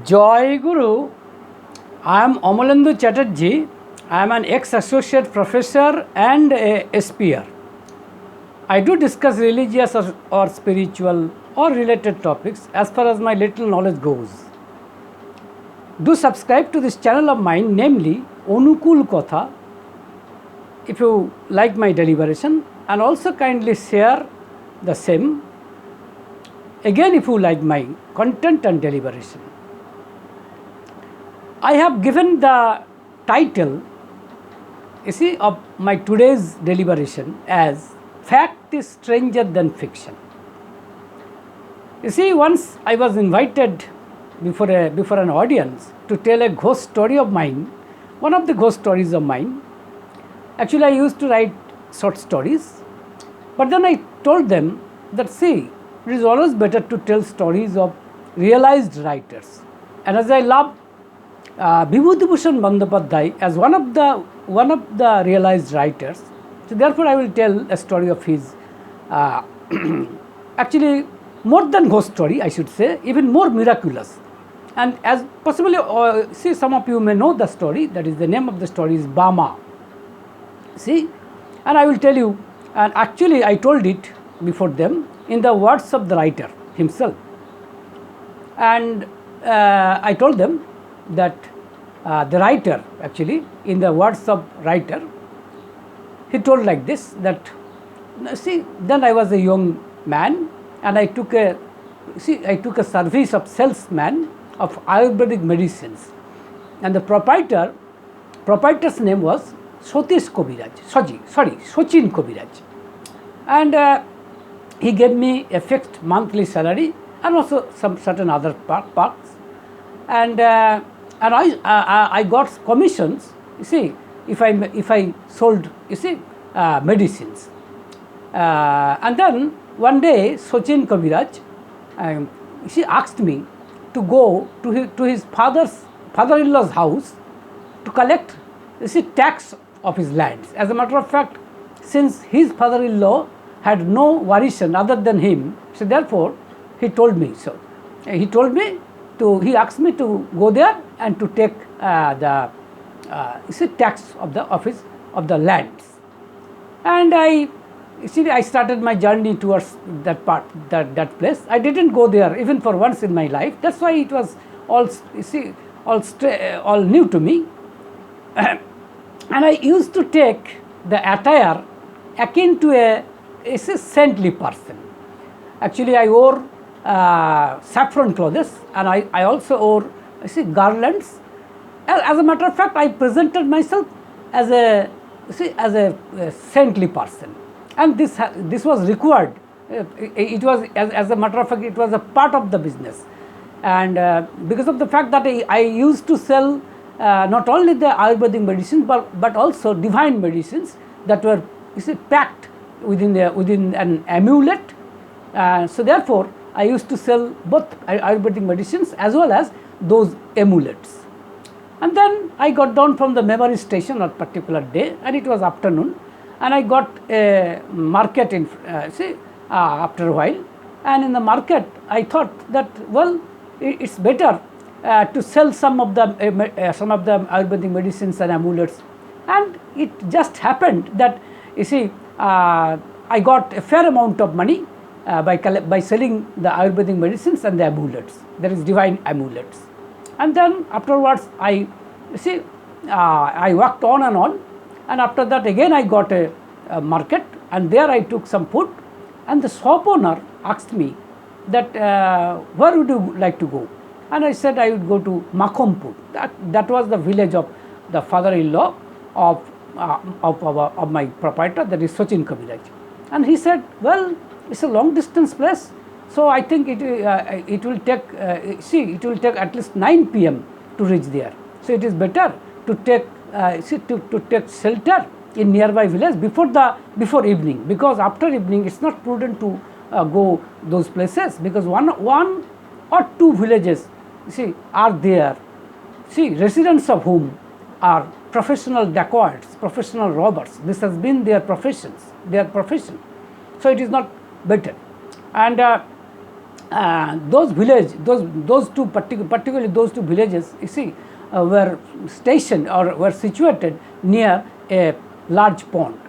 Joy Guru, I am Amalendu Chatterjee. I am an ex-associate professor and a speaker. I do discuss religious or spiritual or related topics as far as my little knowledge goes. Do subscribe to this channel of mine, namely Anukul Kotha, if you like my deliberation, and also kindly share the same again if you like my content and deliberation. I have given the title, of my today's deliberation as Fact is Stranger Than Fiction. Once I was invited before an audience to tell a ghost story of mine, one of the ghost stories of mine. Actually, I used to write short stories, but then I told them that, it is always better to tell stories of realized writers. And as I love Bibhutibhushan Bandyopadhyay as one of the realized writers, so therefore I will tell a story of his. Actually, more than ghost story, I should say, even more miraculous. And as possibly, some of you may know the story. That is, the name of the story is Bama. And I will tell you. And actually, I told it before them in the words of the writer himself. And I told them that the writer, actually, in the words of writer, he told like this, that, then I was a young man and I took a service of salesman of Ayurvedic medicines. And the proprietor's name was Sachin Kobiraj. And he gave me a fixed monthly salary and also some certain other perks. And I got commissions, if I sold, medicines. And then one day Sachin Kobiraj, asked me to go to his father-in-law's house to collect, tax of his lands. As a matter of fact, since his father-in-law had no variation other than him, so therefore he told me so. He asked me to go there and to take the tax of the lands. And I started my journey towards that place. I didn't go there even for once in my life. That's why it was all new to me. And I used to take the attire akin to a saintly person. Actually, I wore saffron clothes, and I also wore garlands. As a matter of fact, I presented myself as a saintly person, and this was required. It was, as a matter of fact, it was a part of the business. And because of the fact that I used to sell not only the Ayurvedic medicines but also divine medicines that were packed within an amulet. So therefore, I used to sell both Ayurvedic medicines as well as those amulets. And then I got down from the memory station on a particular day, and it was afternoon, and I got a market after a while. And in the market, I thought that, it's better to sell some of the Ayurvedic medicines and amulets. And it just happened that, I got a fair amount of money by selling the Ayurvedic medicines and the amulets, that is, divine amulets. And then afterwards, I worked on, and after that again I got a market, and there I took some food, and the shop owner asked me that, where would you like to go? And I said I would go to Makhompur. That was the village of the father-in-law of my proprietor, that is Sachin Kobiraj. And he said, it's a long distance place, so I think it will take at least 9 p.m. to reach there. So it is better to take shelter in nearby village before evening, because after evening it's not prudent to go those places, because one or two villages are there, residents of whom are professional dacoits, professional robbers. This has been their profession. So it is not better. And those village, those two particularly those two villages, you see, were stationed or were situated near a large pond.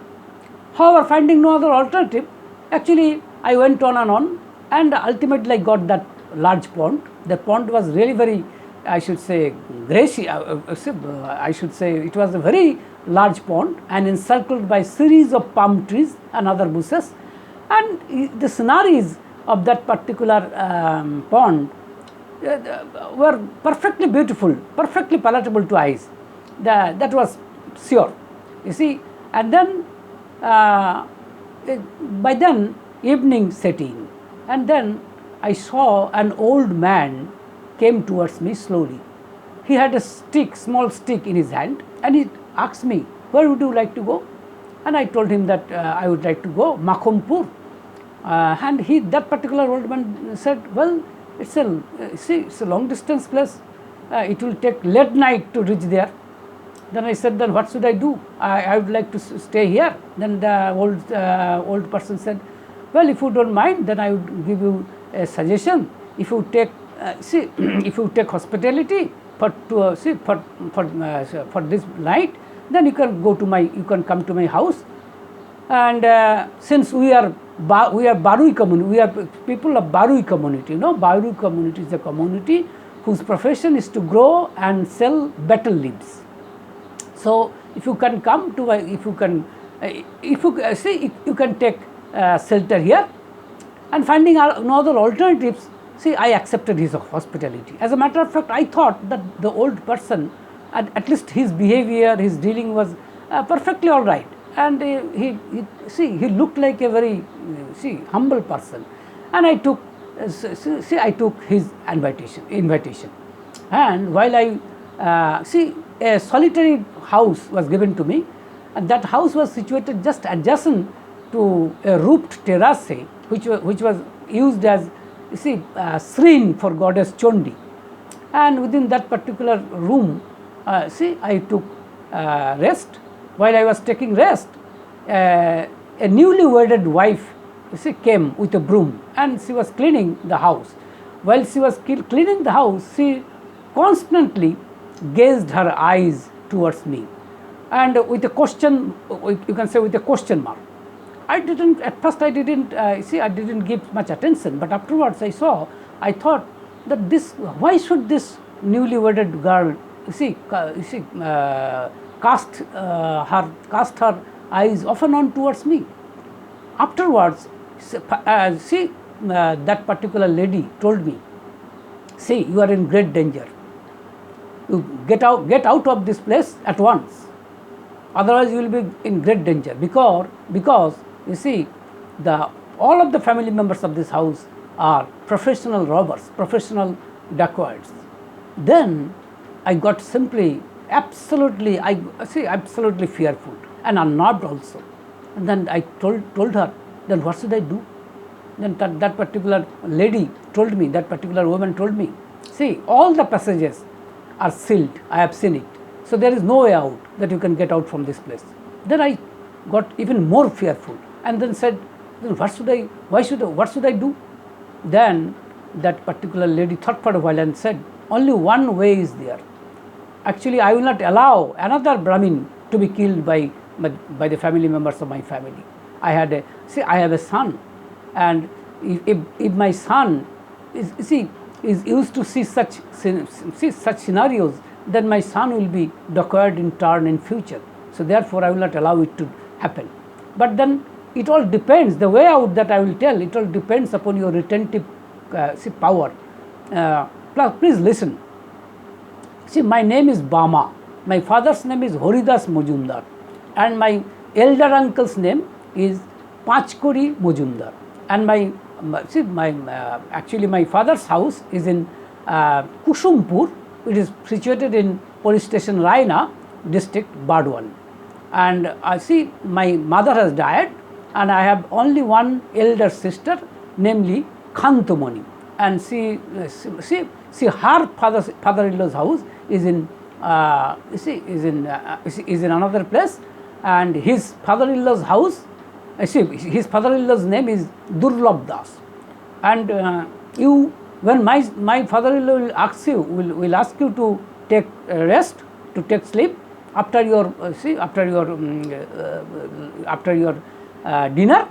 However, finding no other alternative, actually I went on and ultimately I got that large pond. The pond was really very, I should say, grassy. I should say it was a very large pond and encircled by series of palm trees and other bushes. And the sceneries of that particular pond were perfectly beautiful, perfectly palatable to eyes. That was sure, you see. And then by then evening set in, and then I saw an old man came towards me slowly. He had a stick, small stick in his hand, and he asked me, "Where would you like to go?" And I told him that I would like to go Makhompur. And that particular old man said, "Well, it's a long distance place. It will take late night to reach there." Then I said, "Then what should I do? I would like to stay here." Then the old person said, "Well, if you don't mind, then I would give you a suggestion. If you take if you take hospitality for this night, then you can come to my house. And since we are Barui community, we are people of Barui community. You know, Barui community is a community whose profession is to grow and sell betel leaves. So if you can come to you can take shelter here." And finding no other alternatives, I accepted his hospitality. As a matter of fact, I thought that the old person, at least his behavior, his dealing was perfectly all right. And he looked like a very humble person. And I took his invitation. And while a solitary house was given to me, and that house was situated just adjacent to a roofed terrace, which was used as shrine for goddess Chondi. And within that particular room, I took rest. While I was taking rest, a newly wedded wife came with a broom, and she was cleaning the house. While she was cleaning the house, she constantly gazed her eyes towards me, and with a question, you can say with a question mark. At first I didn't give much attention, but afterwards I thought that why should this newly wedded girl cast her eyes off and on towards me? Afterwards, that particular lady told me, "See, you are in great danger. You get out of this place at once. Otherwise, you will be in great danger because all of the family members of this house are professional robbers, professional dacoits." Then I got absolutely fearful and unnerved also. And then I told her, "Then what should I do?" Then that particular lady told me, that particular woman told me, "See, all the passages are sealed. I have seen it. So there is no way out that you can get out from this place." Then I got even more fearful, and then said, "Then what should I do?" Then that particular lady thought for a while and said, "Only one way is there. Actually, I will not allow another Brahmin to be killed by the family members of my family. I have a son, and if my son is used to see such scenarios, then my son will be dacoit in turn in future. So therefore, I will not allow it to happen." But then it all depends. The way out that I will tell, it all depends upon your retentive power. Please listen. My name is Bama. My father's name is Horidas Mojumdar, and my elder uncle's name is Pachkori Mojumdar. And my father's house is in Kusumpur. It is situated in police station Raina, district Bardwan. And my mother has died, and I have only one elder sister, namely Khantumoni. And her father-in-law's house is in another place, and his father-in-law's house, his father-in-law's name is Durlab Das. And you, when my father-in-law will ask you, will ask you to take rest, to take sleep after your after your dinner,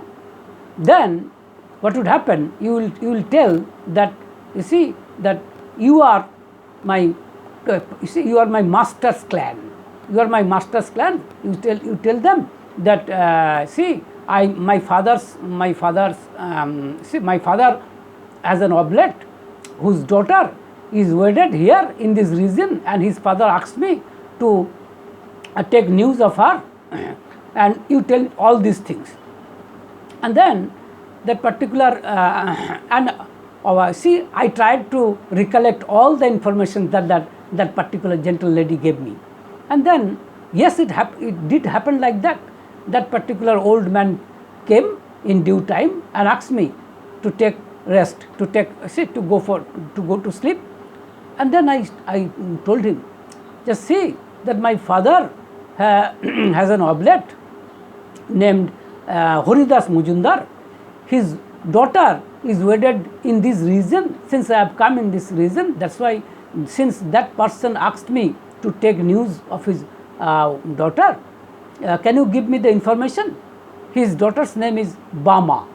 then what would happen? You will tell that, you see, that you are my you are my master's clan. You are my master's clan. You tell them that see, my father has an oblet whose daughter is wedded here in this region, and his father asked me to take news of her, and you tell all these things. And then that particular see, I tried to recollect all the information that particular gentle lady gave me. And then, yes, it did happen like that. That particular old man came in due time and asked me to take rest, to go to sleep. And then I told him, just see that my father has an oblet named Haridas Mujumdar. His daughter is wedded in this region. Since I have come in this region, that's why, since that person asked me to take news of his daughter, can you give me the information? His daughter's name is Bama.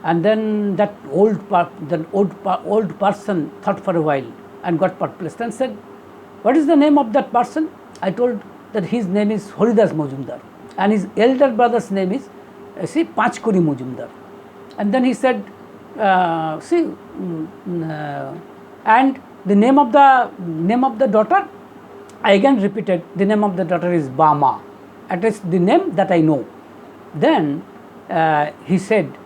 And then that old person thought for a while and got perplexed and said, what is the name of that person? I told that his name is Haridas Mujumdar, and his elder brother's name is Panchkuri Mujumdar. And then he said, and the name of the daughter, I again repeated, the name of the daughter is Bama. At least the name that I know. Then he said,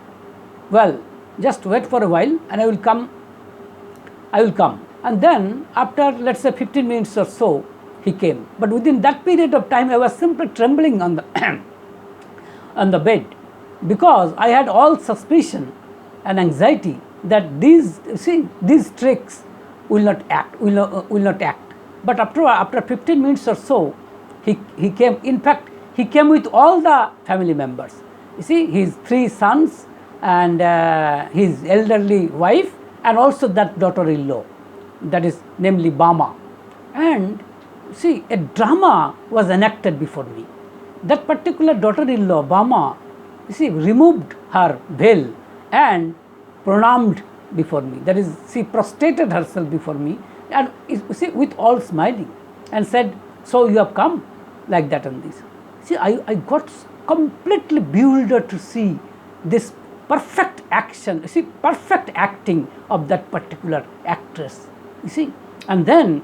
well, just wait for a while and I will come. And then after, let's say, 15 minutes or so, he came. But within that period of time, I was simply trembling on the on the bed, because I had all suspicion and anxiety that these tricks will not act. But after 15 minutes or so, he came. In fact, he came with all the family members. You see, his 3 sons and his elderly wife, and also that daughter-in-law, that is namely Bama. And see, a drama was enacted before me. That particular daughter-in-law, Bama, you see, removed her veil and pronamed before me. That is, she prostrated herself before me, and you see, with all smiling, and said, so you have come, like that and this. See, I got completely bewildered to see this perfect action, you see, perfect acting of that particular actress, you see. And then,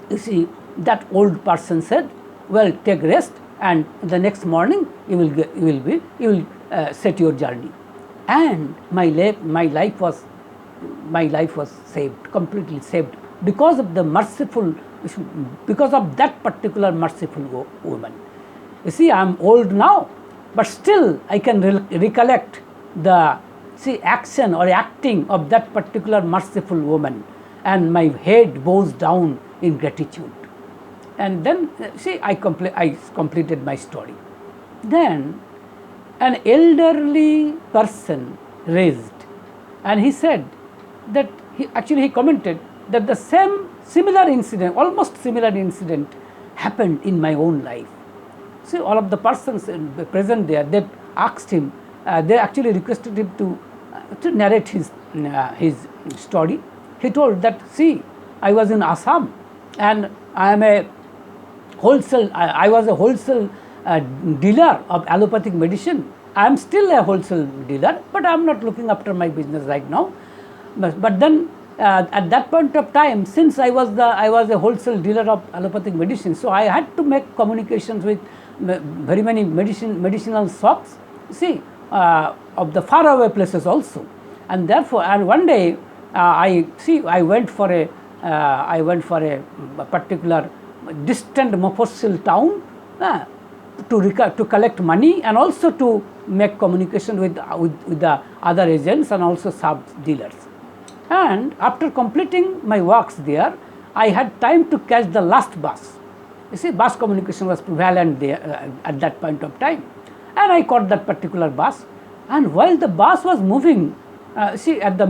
you see, that old person said, well, take rest, and the next morning you will set your journey. And my life was saved, completely saved, because of that particular merciful woman. You see, I am old now, but still I can recollect the action or acting of that particular merciful woman, and my head bows down in gratitude. And then, see, I completed my story. Then an elderly person raised, and he said that he commented that the similar incident, almost similar incident, happened in my own life. See, all of the persons present there, they asked him, they actually requested him to narrate his story. He told that, see, I was in Assam, and I was a wholesale dealer of allopathic medicine. I am still a wholesale dealer, but I am not looking after my business right now. But then at that point of time, since I was a wholesale dealer of allopathic medicine, so I had to make communications with very many medicinal shops, see, of the faraway places also. And therefore, and one day I went for a particular distant Mofussil town to collect money, and also to make communication with the other agents and also sub dealers. And after completing my works there, I had time to catch the last bus. You see, bus communication was prevalent there at that point of time, and I caught that particular bus. And while the bus was moving see at the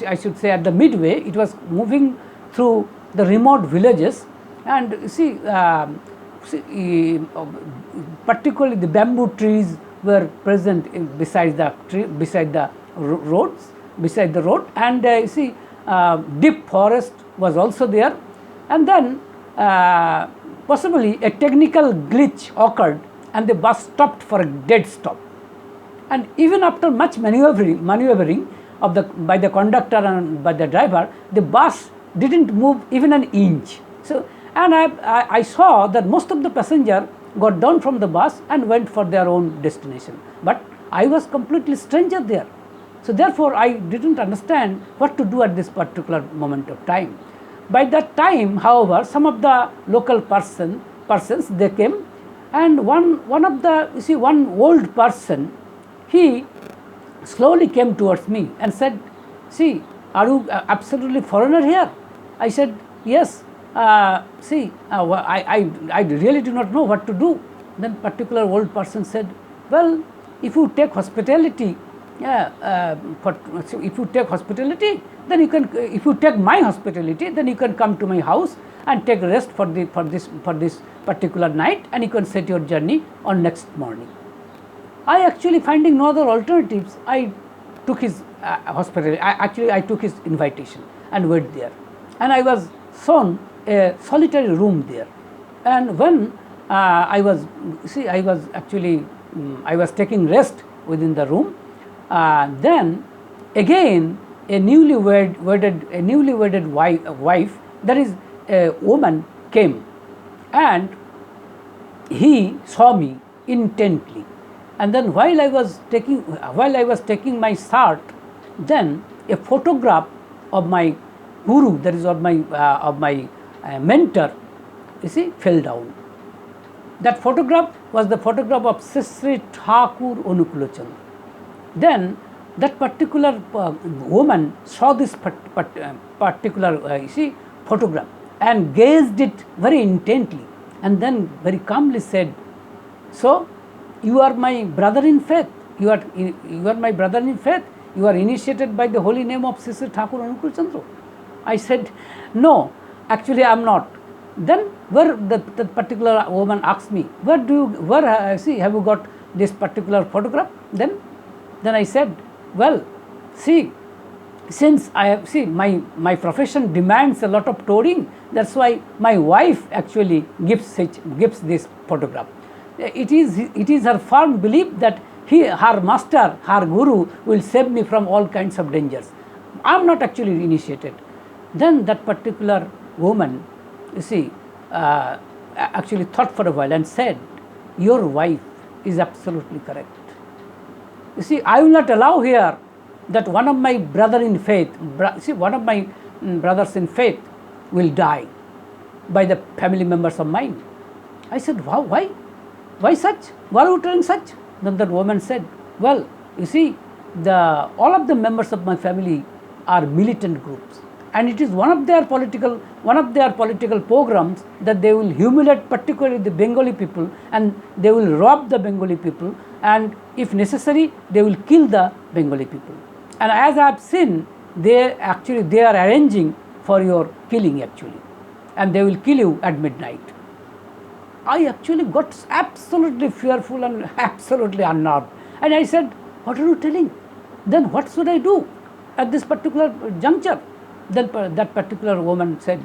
I should say at the midway, it was moving through the remote villages, and particularly the bamboo trees were present beside the roads, beside the road, and deep forest was also there, and then possibly a technical glitch occurred and the bus stopped for a dead stop. And even after much maneuvering by the conductor and by the driver, the bus didn't move even an inch. So, and I saw that most of the passengers got down from the bus and went for their own destination. But I was completely stranger there. So therefore, I didn't understand what to do at this particular moment of time. By that time, however, some of the local persons they came, and one old person, he slowly came towards me and said, "See, are you absolutely foreigner here?" I said, "Yes. I really do not know what to do." Then particular old person said, "Well, if you take hospitality, if you take hospitality, then you can. If you take my hospitality, then you can come to my house and take rest for this particular night, and you can set your journey on next morning." I actually, finding no other alternatives, I took his hospitality. I took his invitation and went there, and I was shown a solitary room there. And when I was taking rest within the room, then again a newly wedded wife, that is a woman, came, and he saw me intently. And then while I was taking my shirt, then a photograph of my guru, that is of my mentor, fell down. That photograph was the photograph of Sri Thakur Anukul Chatterjee. Then that particular woman saw this particular photograph and gazed it very intently, and then very calmly said, "So, you are my brother in faith. You are my brother in faith. You are initiated by the holy name of Sri Thakur Anukul Chatterjee." I said, "No, actually I am not." Then that particular woman asked me, have you got this particular photograph? Then I said, "Well, since I have my profession demands a lot of touring, that's why my wife actually gives this photograph. It is her firm belief that her master, her guru, will save me from all kinds of dangers. I am not actually initiated." Then that particular woman, actually thought for a while and said, "Your wife is absolutely correct. I will not allow here that one of my brothers in faith will die by the family members of mine." I said, "Wow, why? Why such? Why are you telling such?" Then that woman said, "Well, all of the members of my family are militant groups, and it is one of their political programs that they will humiliate particularly the Bengali people, and they will rob the Bengali people, and if necessary they will kill the Bengali people. And as I have seen, they are arranging for your killing actually, and they will kill you at midnight." I actually got absolutely fearful and absolutely unnerved, and I said, "What are you telling? Then what should I do at this particular juncture?" Then that particular woman said,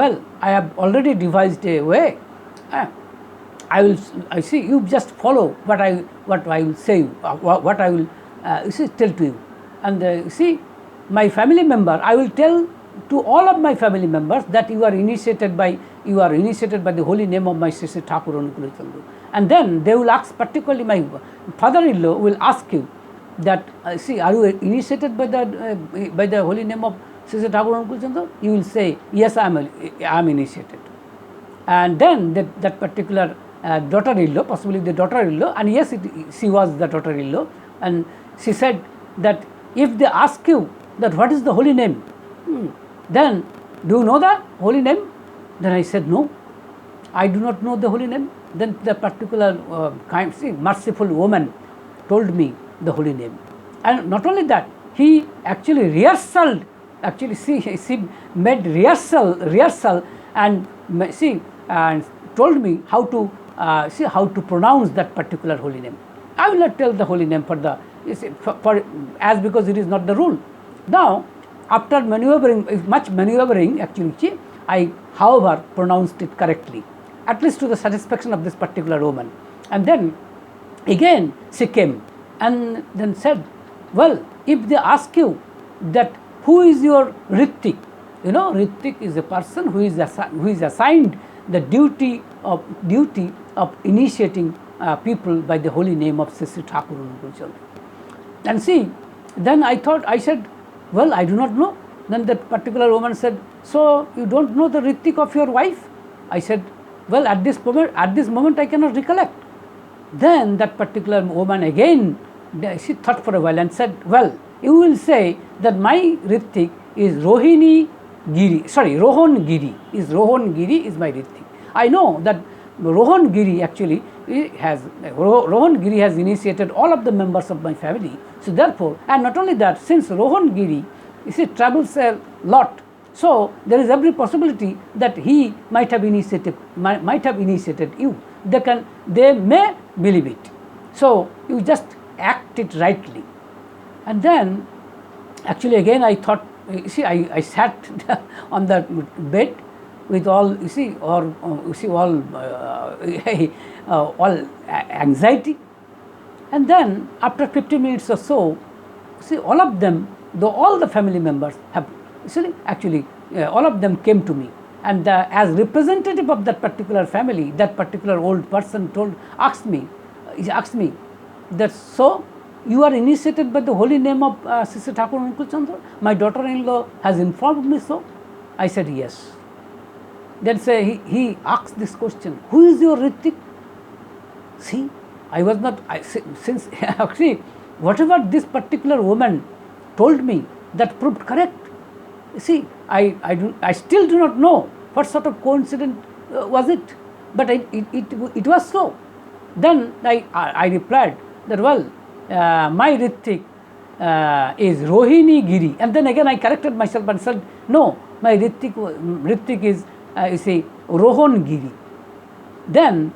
"Well, I have already devised a way. You just follow what I will say, what I will tell to you. And my family member, I will tell to all of my family members that you are initiated by the holy name of my Sri Thakur Anukul Chatterjee. And then they will ask, particularly my father-in-law will ask you that, are you initiated by the holy name of Sri Thakur Anukul Chatterjee?" You will say, "Yes, I am initiated." And then that particular daughter-in-law, possibly the daughter-in-law, and yes, she was the daughter-in-law, and she said that if they ask you that what is the holy name, then do you know the holy name? Then I said, "No, I do not know the holy name." Then the particular merciful woman told me the holy name. And not only that, he actually rehearsed, actually she made rehearsal and and told me how to how to pronounce that particular holy name. I will not tell the holy name for the as because it is not the rule. Now, after much maneuvering, actually, I, however, pronounced it correctly, at least to the satisfaction of this particular woman. And then again she came and then said, well, if they ask you that who is your Ritik, you know, Ritik is a person who is assigned the duty of initiating people by the holy name of Sri Thakur Anukul Chandra. And see, then I said, well, I do not know. Then that particular woman said, so you don't know the Ritik of your wife? I said, well, at this moment I cannot recollect. Then that particular woman again, she thought for a while and said, well, you will say that my Ritik is Rohan Giri is my Ritik. I know that Rohan Giri actually has initiated all of the members of my family. So therefore, and not only that, since Rohan Giri travels a lot, so there is every possibility that he might have initiated you. They may believe it. So you just act it rightly. And then actually again I thought, I sat on the bed with all all anxiety. And then after 15 minutes or so, all of them, all the family members have all of them came to me, and as representative of that particular family, that particular old person asked me that, so you are initiated by the holy name of Sri Thakur Anukul Chandra? My daughter-in-law has informed me so. I said yes. Then he asked this question, who is your Ritik? See, I was not, since actually whatever this particular woman told me, that proved correct. See, I still do not know what sort of coincidence was it, but it was so. Then I replied that, well, my Ritik is Rohini Giri. And then again I corrected myself and said, no, my Ritik is Rohan Giri. Then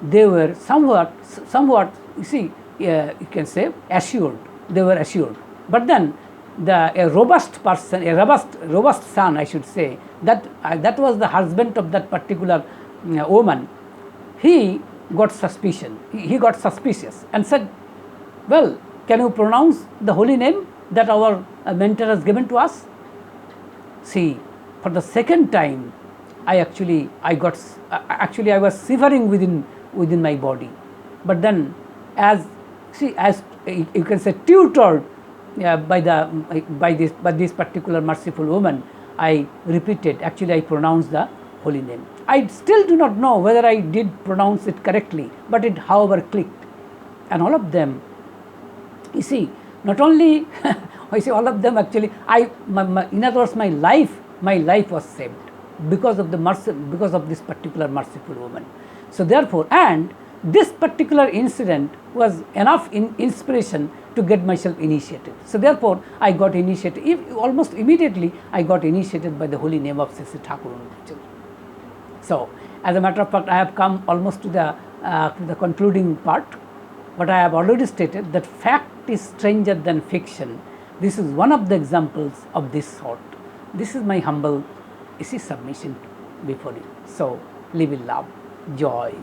they were somewhat you can say assured. They were assured. But then a robust person, a robust son, I should say, that was the husband of that particular woman. He got suspicion. He got suspicious and said, well, can you pronounce the holy name that our mentor has given to us? See, for the second time, I was shivering within my body. But then, as you can say, tutored by this particular merciful woman, I repeated. Actually, I pronounced the holy name. I still do not know whether I did pronounce it correctly, but it, however, clicked. And all of them, not only all of them actually, in other words, my life was saved because of this particular merciful woman. So therefore, and this particular incident was enough inspiration to get myself initiated. So therefore, I got initiated. Almost immediately, I got initiated by the holy name of Sri Thakur Anukul Chandra. So, as a matter of fact, I have come almost to the concluding part. But I have already stated that fact is stranger than fiction. This is one of the examples of this sort. This is my humble submission before you. So, live in love, joy.